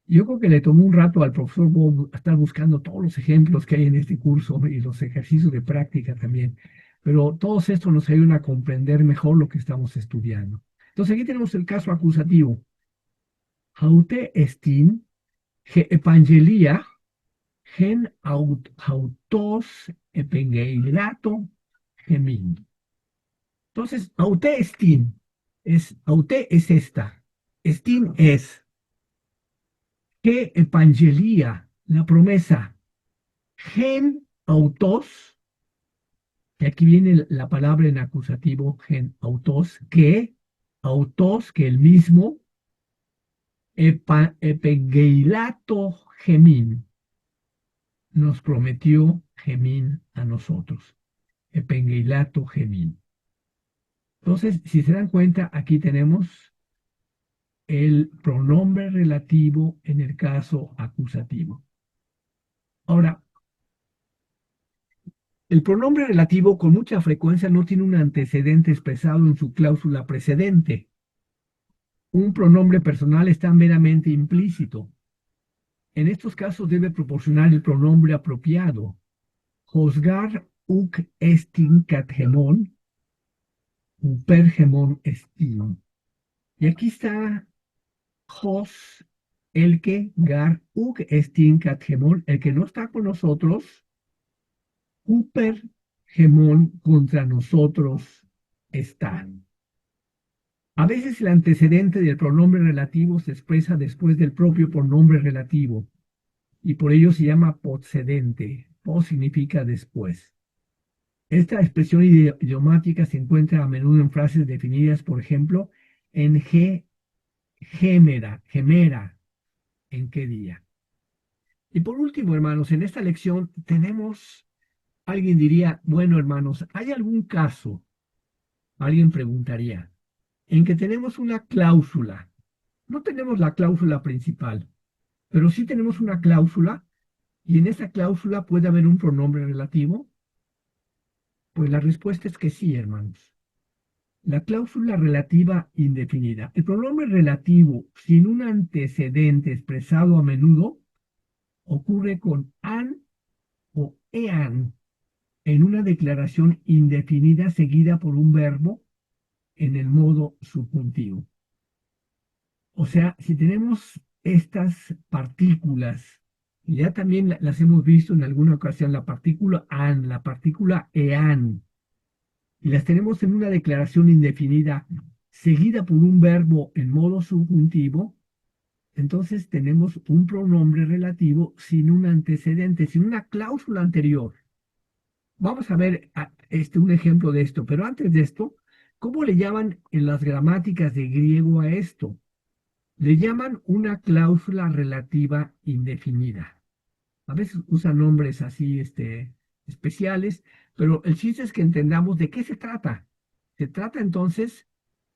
Yo creo que le tomó un rato al profesor Bob estar buscando todos los ejemplos que hay en este curso y los ejercicios de práctica también. Pero todos estos nos ayudan a comprender mejor lo que estamos estudiando. Entonces aquí tenemos el caso acusativo. Haute estin, ge evangelia, gen autos epengeilato gemin. Entonces, aute estin, aute es esta, estin es. que evangelía, la promesa, gen autos, que aquí viene la palabra en acusativo, gen autos, que el mismo, epengeilato gemín, nos prometió gemín a nosotros, epengeilato gemín. Entonces, si se dan cuenta, aquí tenemos el pronombre relativo en el caso acusativo. Ahora, el pronombre relativo con mucha frecuencia no tiene un antecedente expresado en su cláusula precedente. Un pronombre personal está meramente implícito. En estos casos debe proporcionar el pronombre apropiado. Josgar uk estin cathemon, pergemon estin. Y aquí está Jos, el que, gar, uk estin cathemon, el que no está con nosotros, Uper gemón contra nosotros está. A veces el antecedente del pronombre relativo se expresa después del propio pronombre relativo y por ello se llama poscedente. Pos significa después. Esta expresión idiomática se encuentra a menudo en frases definidas, por ejemplo, en gemera, ¿en qué día? Y por último, hermanos, en esta lección tenemos, alguien diría, bueno, hermanos, ¿hay algún caso? Alguien preguntaría, en que tenemos una cláusula. No tenemos la cláusula principal, pero sí tenemos una cláusula y en esa cláusula puede haber un pronombre relativo. Pues la respuesta es que sí, hermanos. La cláusula relativa indefinida. El pronombre relativo sin un antecedente expresado a menudo ocurre con an o ean en una declaración indefinida seguida por un verbo en el modo subjuntivo. O sea, si tenemos estas partículas, y ya también las hemos visto en alguna ocasión, la partícula an, la partícula ean, y las tenemos en una declaración indefinida seguida por un verbo en modo subjuntivo, entonces tenemos un pronombre relativo sin un antecedente, sin una cláusula anterior. Vamos a ver un ejemplo de esto, pero antes de esto, ¿cómo le llaman en las gramáticas de griego a esto? Le llaman una cláusula relativa indefinida. A veces usan nombres así, especiales, pero el chiste es que entendamos de qué se trata. Se trata entonces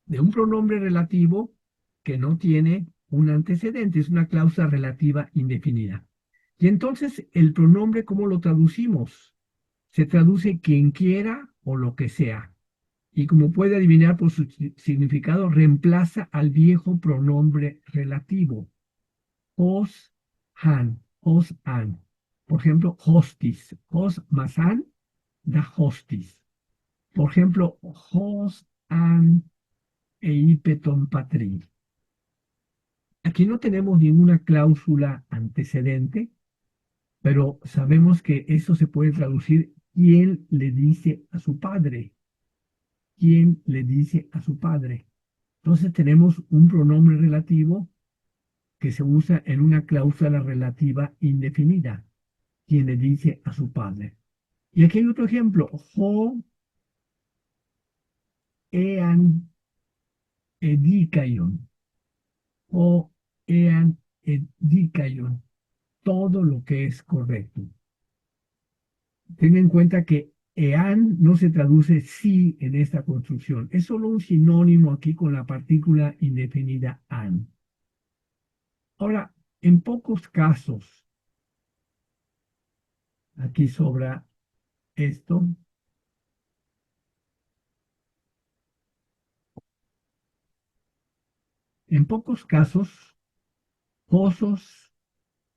de un pronombre relativo que no tiene un antecedente, es una cláusula relativa indefinida. Y entonces el pronombre, ¿cómo lo traducimos? Se traduce quien quiera o lo que sea. Y como puede adivinar por su significado, reemplaza al viejo pronombre relativo. Os, han, os, an. Por ejemplo, hostis. Os más an da hostis. Por ejemplo, hos, an, eipeton patri. Aquí no tenemos ninguna cláusula antecedente, pero sabemos que eso se puede traducir quién le dice a su padre. ¿Quién le dice a su padre? Entonces tenemos un pronombre relativo que se usa en una cláusula relativa indefinida. ¿Quién le dice a su padre? Y aquí hay otro ejemplo. Ho ean edikaion. Ho ean edikaion. Todo lo que es correcto. Ten en cuenta que ean no se traduce sí en esta construcción. Es solo un sinónimo aquí con la partícula indefinida an. Ahora, en pocos casos, aquí sobra esto. En pocos casos, josos,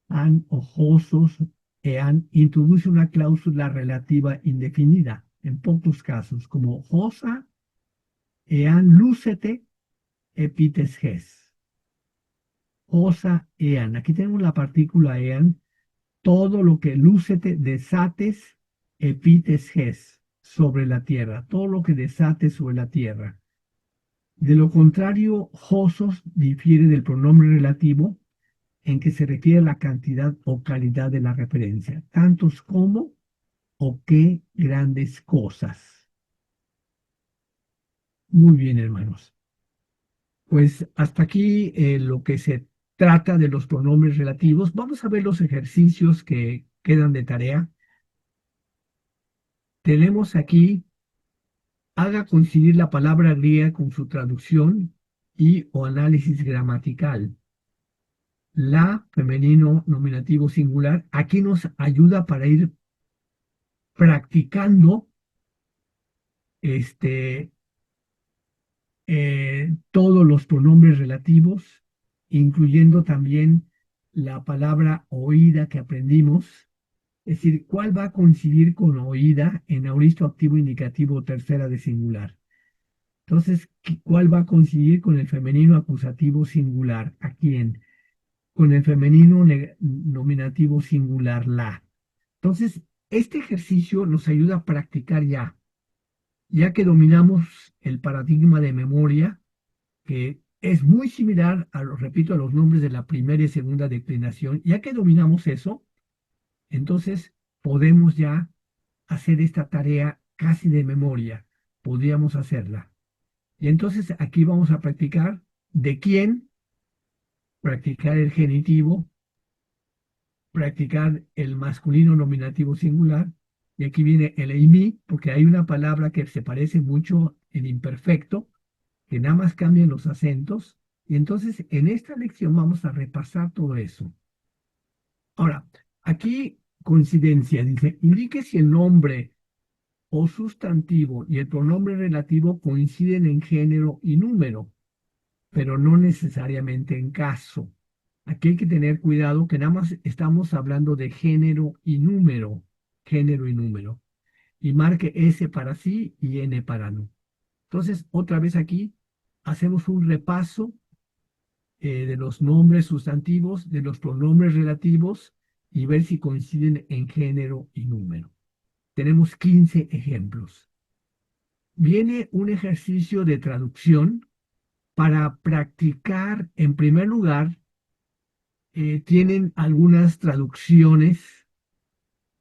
han o josos, ean, introduce una cláusula relativa indefinida. En pocos casos, como josa, ean, lúcete, epites ges. Josa, ean. Aquí tenemos la partícula ean. Todo lo que lúcete, desates, epites ges, sobre la tierra. Todo lo que desates sobre la tierra. De lo contrario, josos difiere del pronombre relativo en que se refiere a la cantidad o calidad de la referencia, tantos como o qué grandes cosas. Muy bien, hermanos. Pues hasta aquí lo que se trata de los pronombres relativos. Vamos a ver los ejercicios que quedan de tarea. Tenemos aquí, haga coincidir la palabra griega con su traducción y o análisis gramatical. La, femenino nominativo singular, aquí nos ayuda para ir practicando este, todos los pronombres relativos, incluyendo también la palabra oída que aprendimos, es decir, cuál va a coincidir con oída en auristo activo indicativo tercera de singular. Entonces, ¿cuál va a coincidir con el femenino acusativo singular? ¿A quién? Con el femenino nominativo singular, la. Entonces, este ejercicio nos ayuda a practicar ya que dominamos el paradigma de memoria, que es muy similar a, repito, a los nombres de la primera y segunda declinación. Ya que dominamos eso, entonces podemos ya hacer esta tarea casi de memoria. Podríamos hacerla. Y entonces aquí vamos a practicar de quién, practicar el genitivo, practicar el masculino nominativo singular. Y aquí viene el eimi, porque hay una palabra que se parece mucho en imperfecto, que nada más cambian los acentos. Y entonces en esta lección vamos a repasar todo eso. Ahora, aquí coincidencia, dice, indique si el nombre o sustantivo y el pronombre relativo coinciden en género y número, pero no necesariamente en caso. Aquí hay que tener cuidado que nada más estamos hablando de género y número, y marque S para sí y N para no. Entonces, otra vez aquí hacemos un repaso de los nombres sustantivos, de los pronombres relativos y ver si coinciden en género y número. Tenemos 15 ejemplos. Viene un ejercicio de traducción para practicar, en primer lugar, tienen algunas traducciones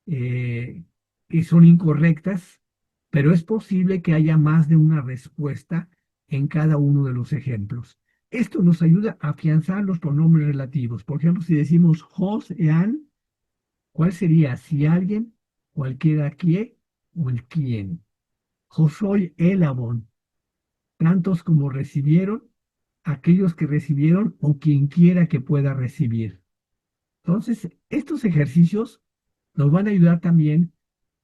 que son incorrectas, pero es posible que haya más de una respuesta en cada uno de los ejemplos. Esto nos ayuda a afianzar los pronombres relativos. Por ejemplo, si decimos jos e an, ¿cuál sería? Si alguien, cualquiera quién o el quién. Josoy elabon, tantos como recibieron, aquellos que recibieron o quien quiera que pueda recibir. Entonces, estos ejercicios nos van a ayudar también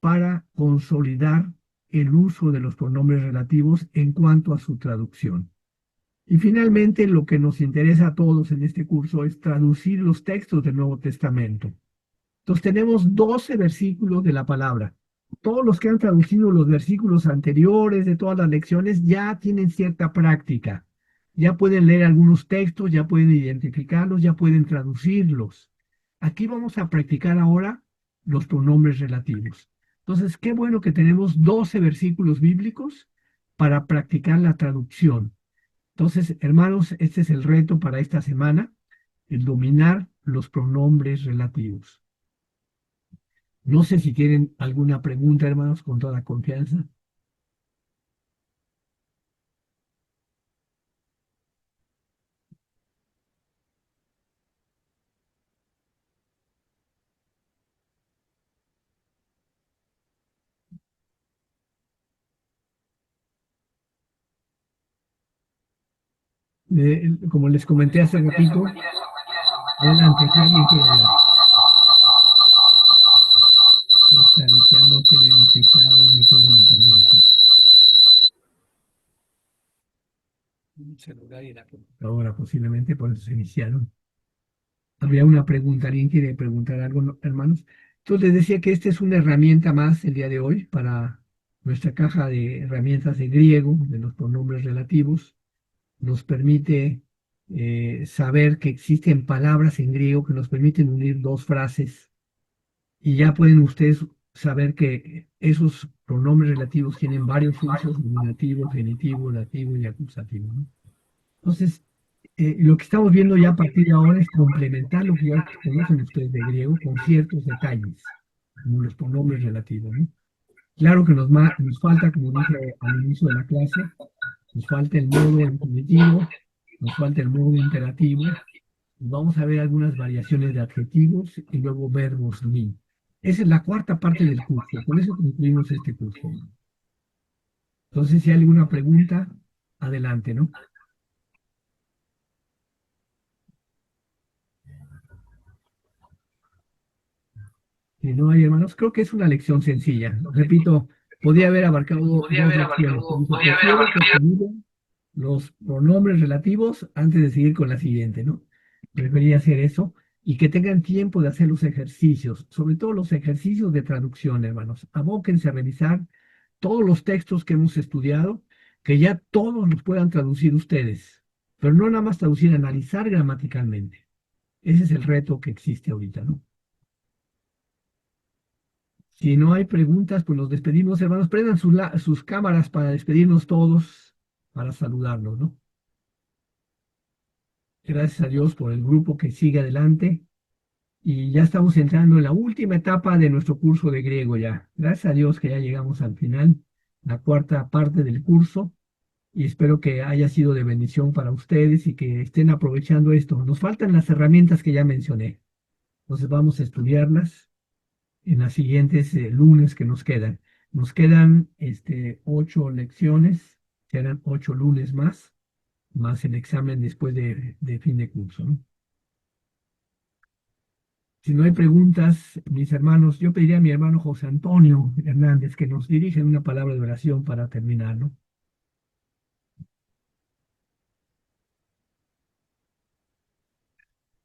para consolidar el uso de los pronombres relativos en cuanto a su traducción. Y finalmente, lo que nos interesa a todos en este curso es traducir los textos del Nuevo Testamento. Entonces tenemos 12 versículos de la palabra. Todos los que han traducido los versículos anteriores de todas las lecciones ya tienen cierta práctica. Ya pueden leer algunos textos, ya pueden identificarlos, ya pueden traducirlos. Aquí vamos a practicar ahora los pronombres relativos. Entonces, qué bueno que tenemos 12 versículos bíblicos para practicar la traducción. Entonces, hermanos, este es el reto para esta semana, el dominar los pronombres relativos. No sé si tienen alguna pregunta, hermanos, con toda confianza. Como les comenté hace ratito, adelante, si alguien quiere hablar. Ya no tienen teclados ni micrófonos abiertos. Un celular y la computadora posiblemente, por eso se iniciaron. Habría una pregunta, ¿alguien quiere preguntar algo, hermanos? Entonces les decía que esta es una herramienta más el día de hoy para nuestra caja de herramientas de griego, de los pronombres relativos. Nos permite saber que existen palabras en griego que nos permiten unir dos frases y ya pueden ustedes saber que esos pronombres relativos tienen varios usos, nominativo, genitivo, dativo y acusativo, ¿no? Entonces, lo que estamos viendo ya a partir de ahora es complementar lo que ya conocen ustedes de griego con ciertos detalles, como los pronombres relativos, ¿no? Claro que nos falta, como dije al inicio de la clase, nos falta el modo infinitivo, nos falta el modo imperativo, y vamos a ver algunas variaciones de adjetivos y luego verbos ni. Esa es la cuarta parte del curso, con eso concluimos este curso. Entonces, si hay alguna pregunta, adelante, ¿no? Si no hay hermanos, creo que es una lección sencilla. Repito, podía haber abarcado dos lecciones. Pero dice, prefiero que se digan los pronombres relativos antes de seguir con la siguiente, ¿no? Preferiría hacer eso y que tengan tiempo de hacer los ejercicios, sobre todo los ejercicios de traducción, hermanos. Abóquense a revisar todos los textos que hemos estudiado, que ya todos los puedan traducir ustedes, pero no nada más traducir, analizar gramaticalmente. Ese es el reto que existe ahorita, ¿no? Si no hay preguntas, pues nos despedimos, hermanos. Prendan sus cámaras para despedirnos todos, para saludarnos, ¿no? Gracias a Dios por el grupo que sigue adelante. Y ya estamos entrando en la última etapa de nuestro curso de griego ya. Gracias a Dios que ya llegamos al final, la cuarta parte del curso. Y espero que haya sido de bendición para ustedes y que estén aprovechando esto. Nos faltan las herramientas que ya mencioné. Entonces vamos a estudiarlas en las siguientes lunes que nos quedan. Nos quedan 8 lecciones, serán 8 lunes más el examen después de fin de curso, ¿no? Si no hay preguntas, mis hermanos, yo pediría a mi hermano José Antonio Hernández que nos dirija una palabra de oración para terminar, ¿no?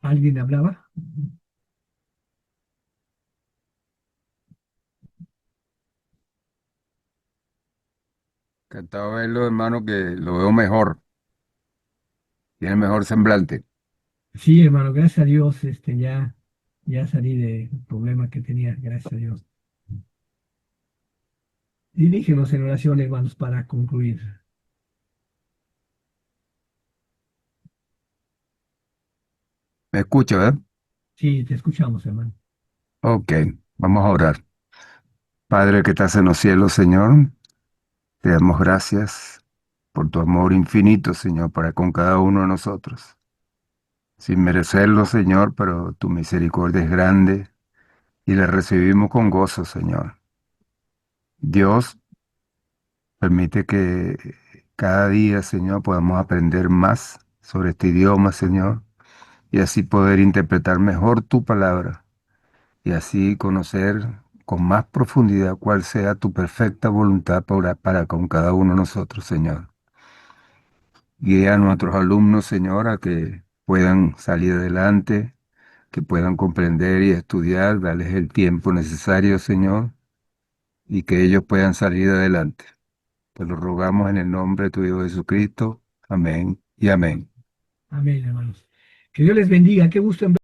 ¿Alguien hablaba? Encantado de verlo, hermano, que lo veo mejor, tiene mejor semblante. Sí, hermano, gracias a Dios, ya salí del problema que tenía, gracias a Dios. Dirígenos en oración, hermanos, para concluir. ¿Me escucha, verdad? Sí, te escuchamos, hermano. Ok, vamos a orar. Padre que estás en los cielos, Señor, te damos gracias por tu amor infinito, Señor, para con cada uno de nosotros. Sin merecerlo, Señor, pero tu misericordia es grande y la recibimos con gozo, Señor. Dios, permite que cada día, Señor, podamos aprender más sobre este idioma, Señor, y así poder interpretar mejor tu palabra y así conocer con más profundidad cuál sea tu perfecta voluntad para con cada uno de nosotros, Señor. Guía a nuestros alumnos, Señor, a que puedan salir adelante, que puedan comprender y estudiar, darles el tiempo necesario, Señor, y que ellos puedan salir adelante. Te lo rogamos en el nombre de tu Hijo Jesucristo. Amén y amén. Amén, hermanos. Que Dios les bendiga. Qué gusto en